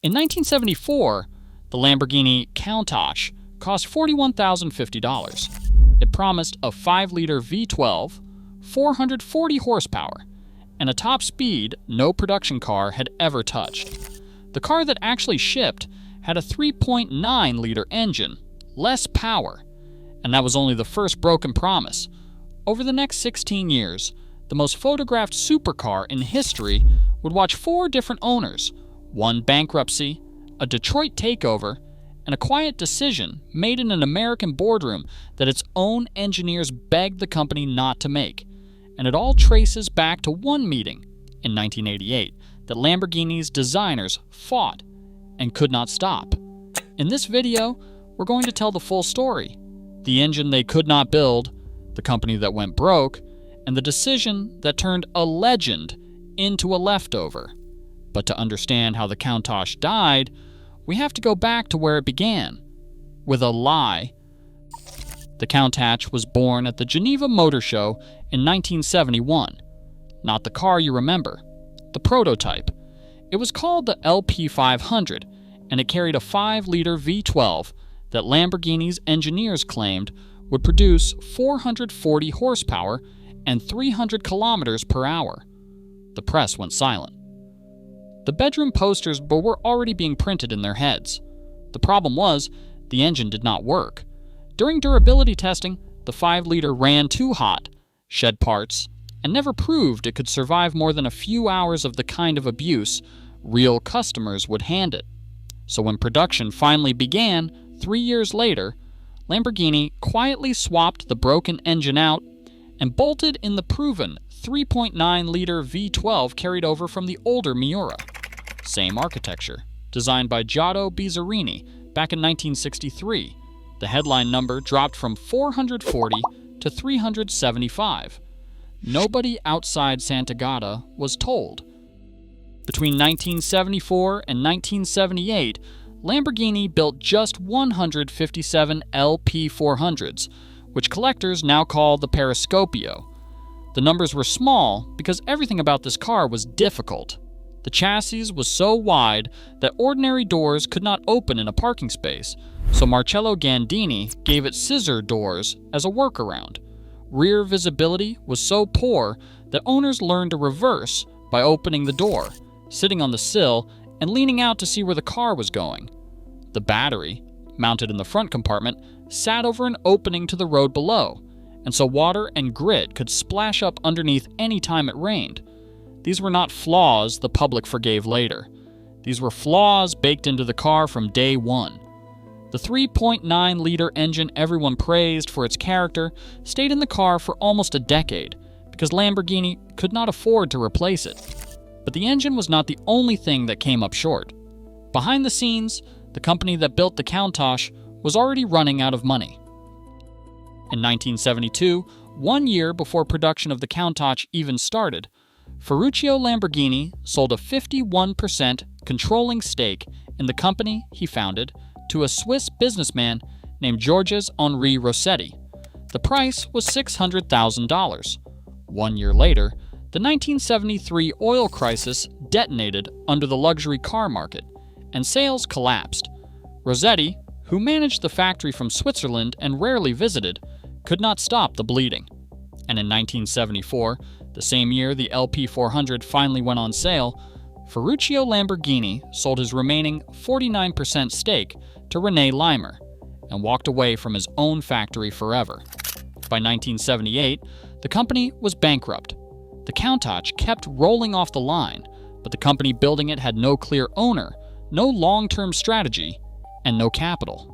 In 1974, the Lamborghini Countach cost $41,050. It promised a 5-liter V12, 440 horsepower, and a top speed no production car had ever touched. The car that actually shipped had a 3.9-liter engine, less power, and that was only the first broken promise. Over the next 16 years, the most photographed supercar in history would watch 4 different owners, one bankruptcy, a Detroit takeover, and a quiet decision made in an American boardroom that its own engineers begged the company not to make. And it all traces back to one meeting in 1988 that Lamborghini's designers fought and could not stop. In this video, we're going to tell the full story: the engine they could not build, the company that went broke, and the decision that turned a legend into a leftover. But to understand how the Countach died, we have to go back to where it began, with a lie. The Countach was born at the Geneva Motor Show in 1971. Not the car you remember, the prototype. It was called the LP500, and it carried a 5-liter V12 that Lamborghini's engineers claimed would produce 440 horsepower and 300 kilometers per hour. The press went silent. The bedroom posters were already being printed in their heads. The problem was, the engine did not work. During durability testing, the 5-liter ran too hot, shed parts, and never proved it could survive more than a few hours of the kind of abuse real customers would hand it. So when production finally began, 3 years later, Lamborghini quietly swapped the broken engine out and bolted in the proven 3.9-liter V12 carried over from the older Miura. Same architecture, designed by Giotto Bizzarini back in 1963. The headline number dropped from 440 to 375. Nobody outside Sant'Agata was told. Between 1974 and 1978, Lamborghini built just 157 LP400s, which collectors now call the Periscopio. The numbers were small because everything about this car was difficult. The chassis was so wide that ordinary doors could not open in a parking space, so Marcello Gandini gave it scissor doors as a workaround. Rear visibility was so poor that owners learned to reverse by opening the door, sitting on the sill, and leaning out to see where the car was going. The battery, mounted in the front compartment, sat over an opening to the road below, and so water and grit could splash up underneath any time it rained. These were not flaws the public forgave later. These were flaws baked into the car from day one. The 3.9-liter engine everyone praised for its character stayed in the car for almost a decade because Lamborghini could not afford to replace it. But the engine was not the only thing that came up short. Behind the scenes, the company that built the Countach was already running out of money. In 1972, 1 year before production of the Countach even started, Ferruccio Lamborghini sold a 51% controlling stake in the company he founded to a Swiss businessman named Georges Henri Rossetti. The price was $600,000. 1 year later, the 1973 oil crisis detonated under the luxury car market, and sales collapsed. Rossetti, who managed the factory from Switzerland and rarely visited, could not stop the bleeding. And in 1974, the same year the LP400 finally went on sale, Ferruccio Lamborghini sold his remaining 49% stake to René Leimer and walked away from his own factory forever. By 1978, the company was bankrupt. The Countach kept rolling off the line, but the company building it had no clear owner, no long-term strategy, and no capital.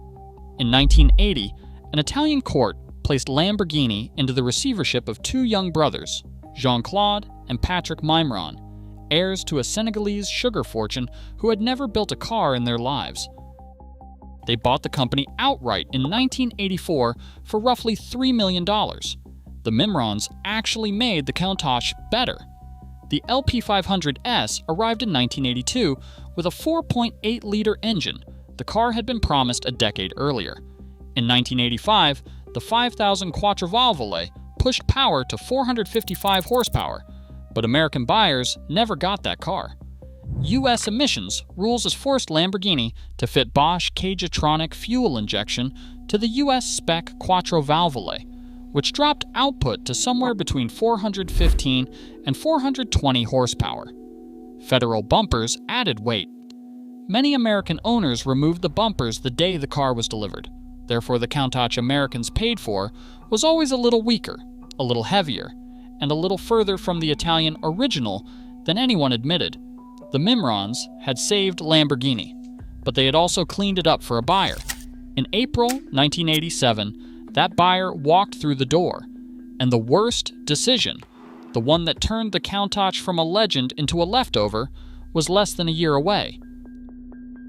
In 1980, an Italian court placed Lamborghini into the receivership of 2 young brothers, Jean-Claude and Patrick Mimron, heirs to a Senegalese sugar fortune who had never built a car in their lives. They bought the company outright in 1984 for roughly $3 million. The Mimrons actually made the Countach better. The LP500S arrived in 1982 with a 4.8-liter engine. The car had been promised a decade earlier. In 1985, the 5000 Quattrovalvole pushed power to 455 horsepower, but American buyers never got that car. U.S. emissions rules has forced Lamborghini to fit Bosch Cagetronic fuel injection to the U.S. spec Quattro Valvole, which dropped output to somewhere between 415 and 420 horsepower. Federal bumpers added weight. Many American owners removed the bumpers the day the car was delivered. Therefore, the Countach Americans paid for was always a little weaker, a little heavier, and a little further from the Italian original than anyone admitted. The Mimrons had saved Lamborghini, but they had also cleaned it up for a buyer. In April 1987, that buyer walked through the door, and the worst decision, the one that turned the Countach from a legend into a leftover, was less than a year away.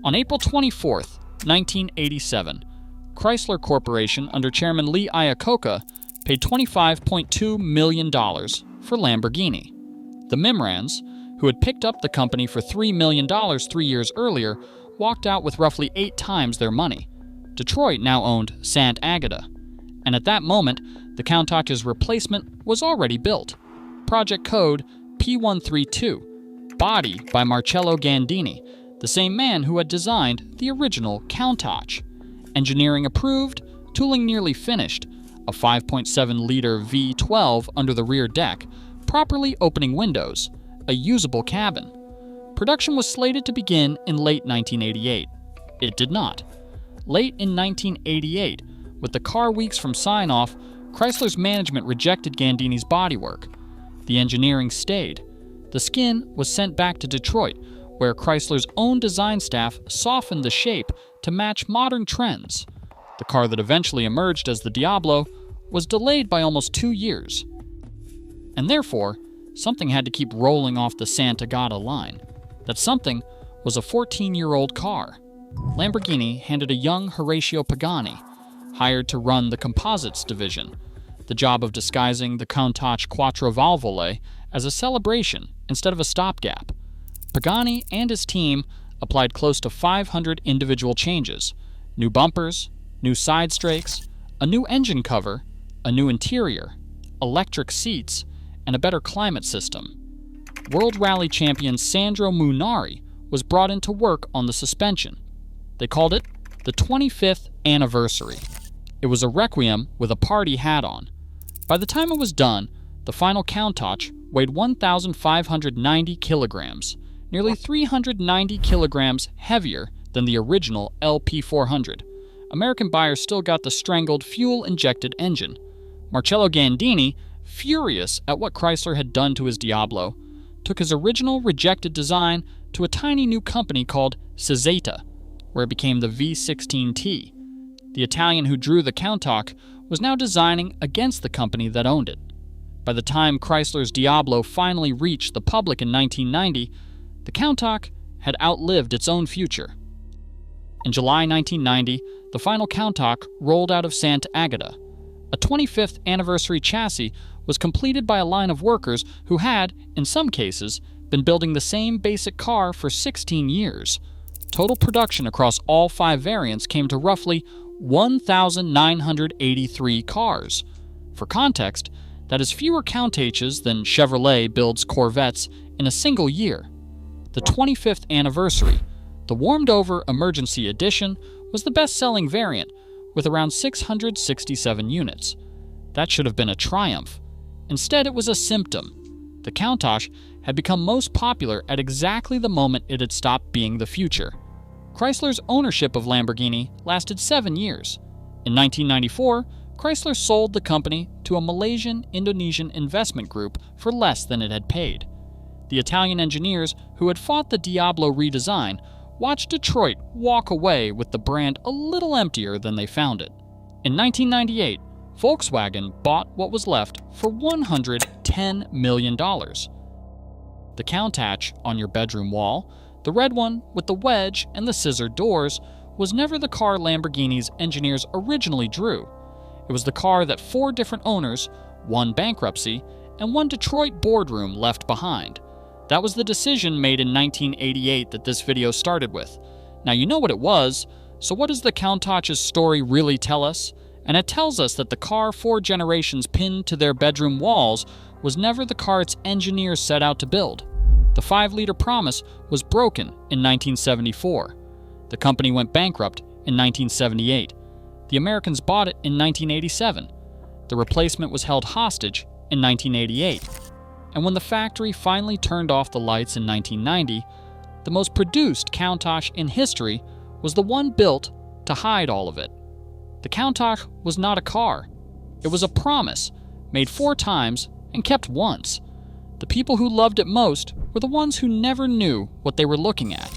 On April 24, 1987, Chrysler Corporation under Chairman Lee Iacocca paid $25.2 million for Lamborghini. The Mimrans, who had picked up the company for $3 million 3 years earlier, walked out with roughly 8 times their money. Detroit now owned Sant Agata, and at that moment, the Countach's replacement was already built. Project code P132, body by Marcello Gandini, the same man who had designed the original Countach. Engineering approved, tooling nearly finished, a 5.7-liter V12 under the rear deck, properly opening windows, a usable cabin. Production was slated to begin in late 1988. It did not. Late in 1988, with the car weeks from sign-off, Chrysler's management rejected Gandini's bodywork. The engineering stayed. The skin was sent back to Detroit, where Chrysler's own design staff softened the shape to match modern trends. The car that eventually emerged as the Diablo was delayed by almost 2 years. And therefore, something had to keep rolling off the Sant Agata line. That something was a 14-year-old car. Lamborghini handed a young Horatio Pagani, hired to run the composites division, the job of disguising the Countach Quattro Valvole as a celebration instead of a stopgap. Pagani and his team applied close to 500 individual changes: new bumpers, new side strakes, a new engine cover, a new interior, electric seats, and a better climate system. World Rally champion Sandro Munari was brought in to work on the suspension. They called it the 25th anniversary. It was a requiem with a party hat on. By the time it was done, the final Countach weighed 1,590 kilograms, nearly 390 kilograms heavier than the original LP400. American buyers still got the strangled fuel-injected engine. Marcello Gandini, furious at what Chrysler had done to his Diablo, took his original rejected design to a tiny new company called Ceseta, where it became the V16T. The Italian who drew the Countach was now designing against the company that owned it. By the time Chrysler's Diablo finally reached the public in 1990, the Countach had outlived its own future. In July 1990, the final Countach rolled out of Sant Agata. A 25th anniversary chassis was completed by a line of workers who had, in some cases, been building the same basic car for 16 years. Total production across all 5 variants came to roughly 1,983 cars. For context, that is fewer Countaches than Chevrolet builds Corvettes in a single year. The 25th anniversary, the warmed-over Emergency Edition, was the best-selling variant, with around 667 units. That should have been a triumph. Instead, it was a symptom. The Countach had become most popular at exactly the moment it had stopped being the future. Chrysler's ownership of Lamborghini lasted 7 years. In 1994, Chrysler sold the company to a Malaysian-Indonesian investment group for less than it had paid. The Italian engineers who had fought the Diablo redesign watched Detroit walk away with the brand a little emptier than they found it. In 1998, Volkswagen bought what was left for $110 million. The Countach on your bedroom wall, the red one with the wedge and the scissor doors, was never the car Lamborghini's engineers originally drew. It was the car that 4 different owners, 1 bankruptcy, and 1 Detroit boardroom left behind. That was the decision made in 1988 that this video started with. Now you know what it was, so what does the Countach's story really tell us? And it tells us that the car 4 generations pinned to their bedroom walls was never the car its engineers set out to build. The 5-liter promise was broken in 1974. The company went bankrupt in 1978. The Americans bought it in 1987. The replacement was held hostage in 1988. And when the factory finally turned off the lights in 1990, the most produced Countach in history was the one built to hide all of it. The Countach was not a car. It was a promise, made 4 times and kept once. The people who loved it most were the ones who never knew what they were looking at.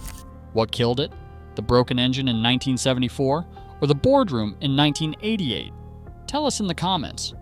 What killed it? The broken engine in 1974 or the boardroom in 1988? Tell us in the comments.